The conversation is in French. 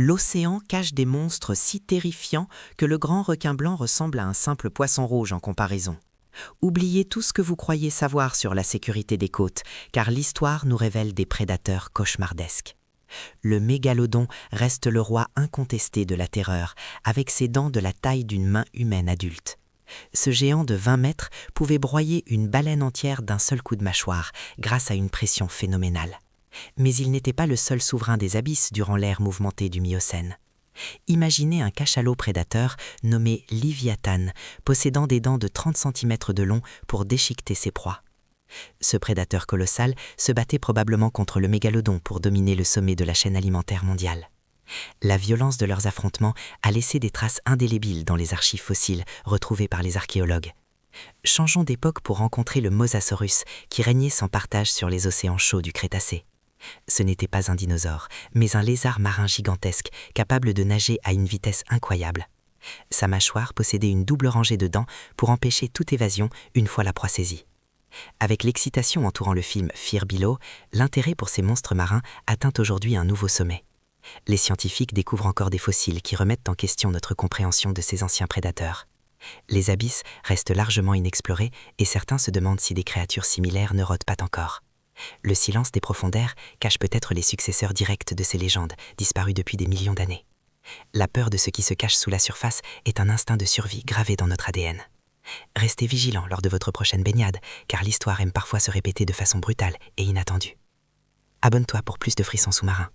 L'océan cache des monstres si terrifiants que le grand requin blanc ressemble à un simple poisson rouge en comparaison. Oubliez tout ce que vous croyez savoir sur la sécurité des côtes, car l'histoire nous révèle des prédateurs cauchemardesques. Le mégalodon reste le roi incontesté de la terreur, avec ses dents de la taille d'une main humaine adulte. Ce géant de 20 mètres pouvait broyer une baleine entière d'un seul coup de mâchoire, grâce à une pression phénoménale. Mais il n'était pas le seul souverain des abysses durant l'ère mouvementée du Miocène. Imaginez un cachalot prédateur nommé Léviathan, possédant des dents de 30 cm de long pour déchiqueter ses proies. Ce prédateur colossal se battait probablement contre le mégalodon pour dominer le sommet de la chaîne alimentaire mondiale. La violence de leurs affrontements a laissé des traces indélébiles dans les archives fossiles retrouvées par les archéologues. Changeons d'époque pour rencontrer le Mosasaurus qui régnait sans partage sur les océans chauds du Crétacé. Ce n'était pas un dinosaure, mais un lézard marin gigantesque, capable de nager à une vitesse incroyable. Sa mâchoire possédait une double rangée de dents pour empêcher toute évasion une fois la proie saisie. Avec l'excitation entourant le film Fear Below, l'intérêt pour ces monstres marins atteint aujourd'hui un nouveau sommet. Les scientifiques découvrent encore des fossiles qui remettent en question notre compréhension de ces anciens prédateurs. Les abysses restent largement inexplorés et certains se demandent si des créatures similaires ne rôdent pas encore. Le silence des profondeurs cache peut-être les successeurs directs de ces légendes, disparues depuis des millions d'années. La peur de ce qui se cache sous la surface est un instinct de survie gravé dans notre ADN. Restez vigilants lors de votre prochaine baignade, car l'histoire aime parfois se répéter de façon brutale et inattendue. Abonne-toi pour plus de frissons sous-marins.